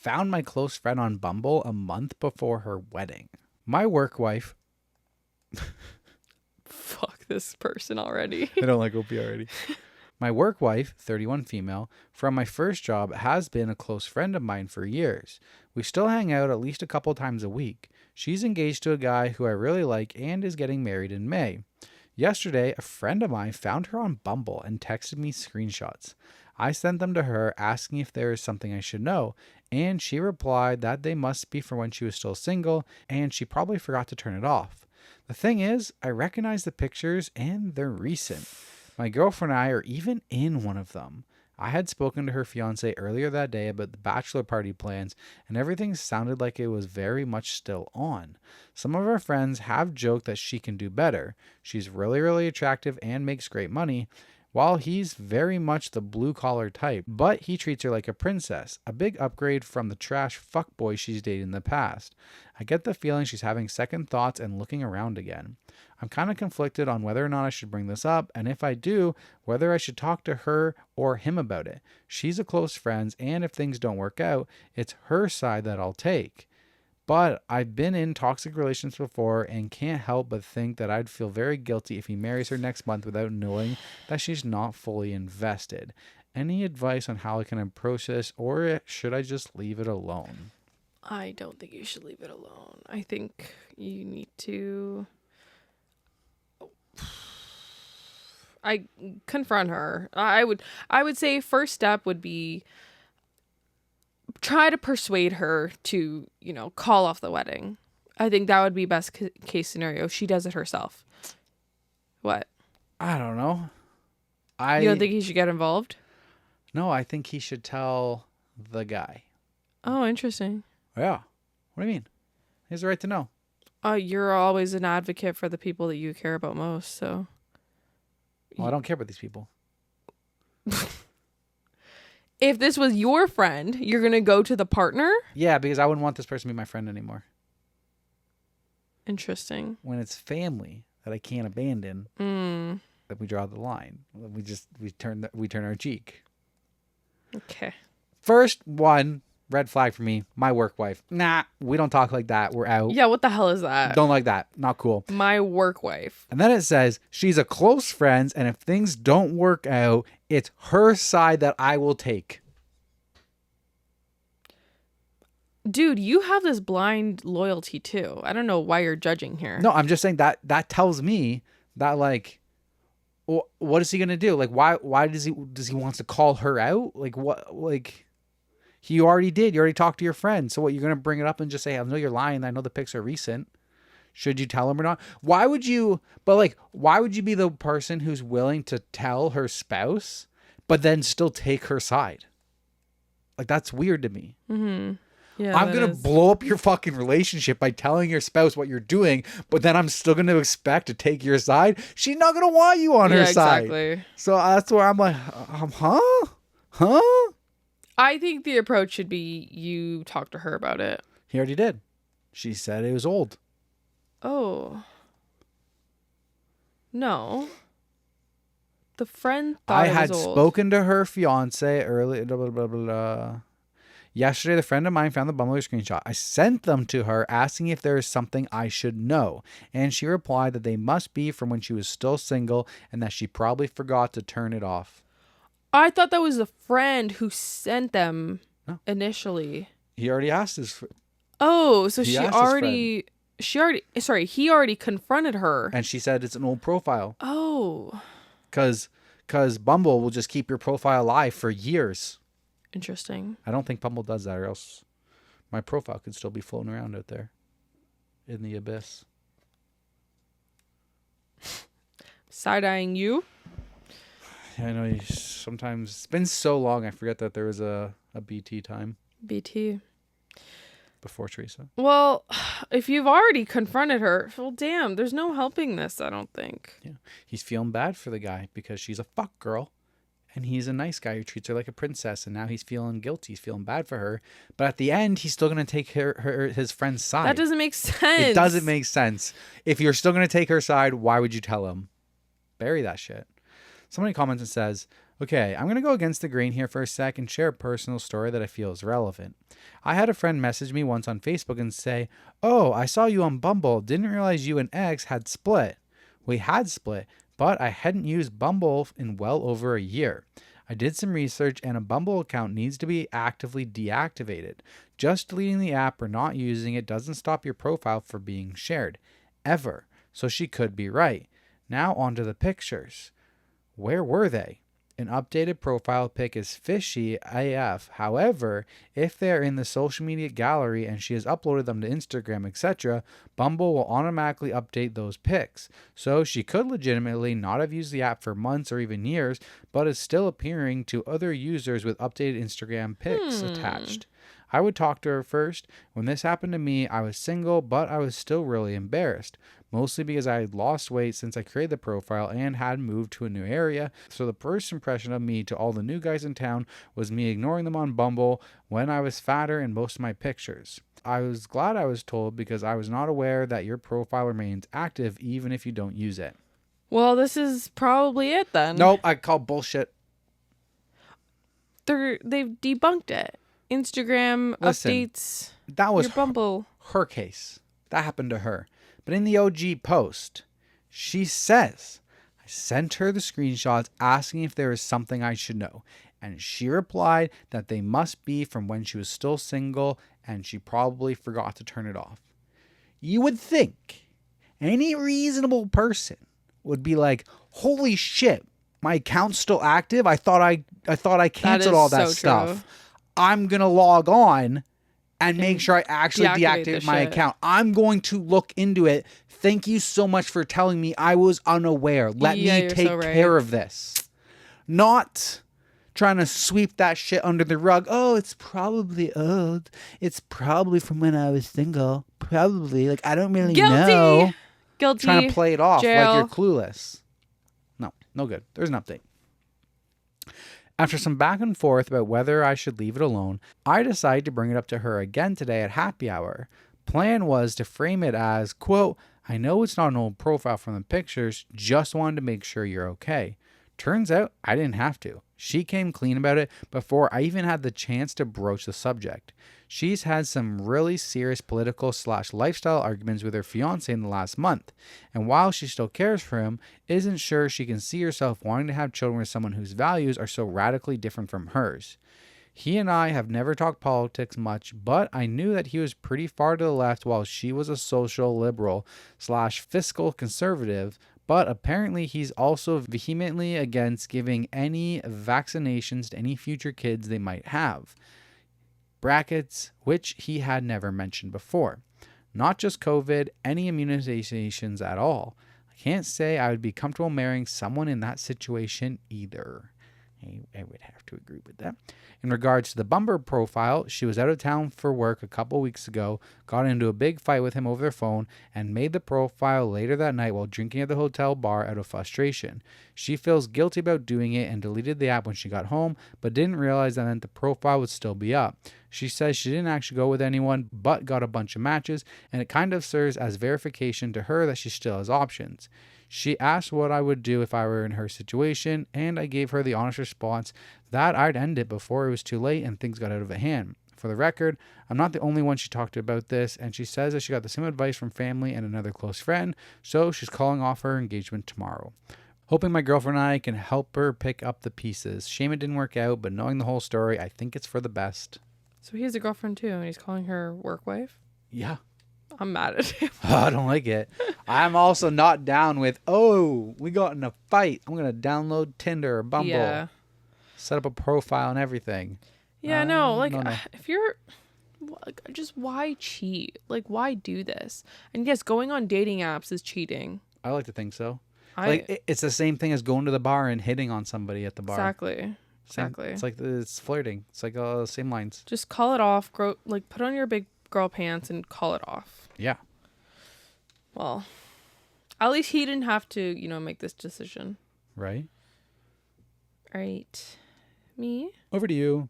Found my close friend on Bumble a month before her wedding. My work wife. Fuck this person already. I don't like OP already. My work wife, 31 female, from my first job has been a close friend of mine for years. We still hang out at least a couple times a week. She's engaged to a guy who I really like and is getting married in May. Yesterday, a friend of mine found her on Bumble and texted me screenshots. I sent them to her asking if there is something I should know, and she replied that they must be from when she was still single and she probably forgot to turn it off. The thing is, I recognize the pictures and they're recent. My girlfriend and I are even in one of them. I had spoken to her fiance earlier that day about the bachelor party plans, and everything sounded like it was very much still on. Some of our friends have joked that she can do better. She's really, really attractive and makes great money, while he's very much the blue-collar type, but he treats her like a princess, a big upgrade from the trash fuckboy she's dated in the past. I get the feeling she's having second thoughts and looking around again. I'm kind of conflicted on whether or not I should bring this up, and if I do, whether I should talk to her or him about it. She's a close friend, and if things don't work out, it's her side that I'll take. But I've been in toxic relations before and can't help but think that I'd feel very guilty if he marries her next month without knowing that she's not fully invested. Any advice on how I can approach this, or should I just leave it alone? I don't think you should leave it alone. I think you need to... I confront her. I would say first step would be try to persuade her to, call off the wedding. I think that would be best case scenario. She does it herself. What? I don't know. You don't think he should get involved? No, I think he should tell the guy. Oh, interesting. Yeah. What do you mean? He has the right to know. You're always an advocate for the people that you care about most, so. Well, I don't care about these people. If this was your friend, you're going to go to the partner? Yeah, because I wouldn't want this person to be my friend anymore. Interesting. When it's family that I can't abandon, that we draw the line. We turn our cheek. Okay. First one, red flag for me, my work wife. Nah, we don't talk like that. We're out. Yeah, what the hell is that? Don't like that. Not cool. My work wife. And then it says, she's a close friend, and if things don't work out, it's her side that I will take. Dude, you have this blind loyalty too. I don't know why you're judging here. No, I'm just saying that tells me that, like, what is he gonna do? Like, why does he wants to call her out? Like, what? Like, you already did. You already talked to your friend. So what? You're gonna bring it up and just say, "I know you're lying. I know the pics are recent." Should you tell him or not? Why would you? But like, why would you be the person who's willing to tell her spouse, but then still take her side? Like, that's weird to me. Mm-hmm. Yeah, I'm going to blow up your fucking relationship by telling your spouse what you're doing, but then I'm still going to expect to take your side. She's not going to want you on her side. Exactly. So that's where I'm like, huh? I think the approach should be you talk to her about it. He already did. She said it was old. Oh. No. The friend thought it was old. I had spoken to her fiance earlier. Blah, blah, blah, blah. Yesterday, the friend of mine found the Bumble screenshot. I sent them to her asking if there is something I should know. And she replied that they must be from when she was still single and that she probably forgot to turn it off. I thought that was the friend who sent them initially. He already asked his Oh, so he already confronted her. And she said it's an old profile. Oh. Because Bumble will just keep your profile alive for years. Interesting. I don't think Bumble does that, or else my profile could still be floating around out there in the abyss. Side-eyeing you? Yeah, I know. Sometimes it's been so long, I forget that there was a BT time. BT. Before Teresa. Well, if you've already confronted her, well, damn, there's no helping this, I don't think. Yeah. He's feeling bad for the guy because she's a fuck girl. And he's a nice guy who treats her like a princess. And now he's feeling guilty. He's feeling bad for her. But at the end, he's still going to take his friend's side. That doesn't make sense. It doesn't make sense. If you're still going to take her side, why would you tell him? Bury that shit. Somebody comments and says, Okay, I'm going to go against the grain here for a sec and share a personal story that I feel is relevant. I had a friend message me once on Facebook and say, "Oh, I saw you on Bumble. Didn't realize you and X had split." We had split, but I hadn't used Bumble in well over a year. I did some research and a Bumble account needs to be actively deactivated. Just deleting the app or not using it doesn't stop your profile from being shared. Ever. So she could be right. Now onto the pictures. Where were they? An updated profile pic is fishy AF. However, if they are in the social media gallery and she has uploaded them to Instagram, etc., Bumble will automatically update those pics. So she could legitimately not have used the app for months or even years, but is still appearing to other users with updated Instagram pics attached. I would talk to her first. When this happened to me, I was single, but I was still really embarrassed. Mostly because I had lost weight since I created the profile and had moved to a new area. So the first impression of me to all the new guys in town was me ignoring them on Bumble when I was fatter in most of my pictures. I was glad I was told because I was not aware that your profile remains active even if you don't use it. Well, this is probably it then. Nope, I call bullshit. They've debunked it. Instagram updates that was your Bumble. Her case. That happened to her. But in the OG post, she says, I sent her the screenshots asking if there is something I should know. And she replied that they must be from when she was still single and she probably forgot to turn it off. You would think any reasonable person would be like, holy shit, my account's still active? I thought I canceled all that stuff. True. I'm going to log on and make sure I actually deactivate my account. I'm going to look into it. Thank you so much for telling me. I was unaware. Let me take care of this. Not trying to sweep that shit under the rug. Oh, it's probably old. It's probably from when I was single. Probably. Like, I don't really know. Guilty. Trying to play it off Jail. like you're clueless. No good. There's an update. After some back and forth about whether I should leave it alone, I decided to bring it up to her again today at happy hour. Plan was to frame it as, quote, I know it's not an old profile from the pictures, just wanted to make sure you're okay. Turns out I didn't have to. She came clean about it before I even had the chance to broach the subject. She's had some really serious political/lifestyle arguments with her fiance in the last month, and while she still cares for him, isn't sure she can see herself wanting to have children with someone whose values are so radically different from hers. He and I have never talked politics much, but I knew that he was pretty far to the left while she was a social liberal/fiscal conservative, but apparently he's also vehemently against giving any vaccinations to any future kids they might have. Brackets, which he had never mentioned before. Not just COVID, any immunizations at all. I can't say I would be comfortable marrying someone in that situation either. I would have to agree with that. In regards to the Bumble profile, she was out of town for work a couple weeks ago, got into a big fight with him over the phone, and made the profile later that night while drinking at the hotel bar out of frustration. She feels guilty about doing it and deleted the app when she got home, but didn't realize that meant the profile would still be up. She says she didn't actually go with anyone, but got a bunch of matches, and it kind of serves as verification to her that she still has options. She asked what I would do if I were in her situation, and I gave her the honest response that I'd end it before it was too late and things got out of hand. For the record, I'm not the only one she talked to about this, and she says that she got the same advice from family and another close friend, so she's calling off her engagement tomorrow. Hoping my girlfriend and I can help her pick up the pieces. Shame it didn't work out, but knowing the whole story, I think it's for the best. So he has a girlfriend too, and he's calling her work wife? Yeah. I'm mad at him. I don't like it. I'm also not down with, we got in a fight. I'm going to download Tinder or Bumble. Yeah. Set up a profile and everything. Yeah, no. If you're... Just why cheat? Like, why do this? And yes, going on dating apps is cheating. I like to think so. It's the same thing as going to the bar and hitting on somebody at the bar. Exactly. It's like it's flirting. It's like same lines. Just call it off. Put on your big girl pants and call it off. Yeah. Well, at least he didn't have to, make this decision. Right. Right. Me? Over to you.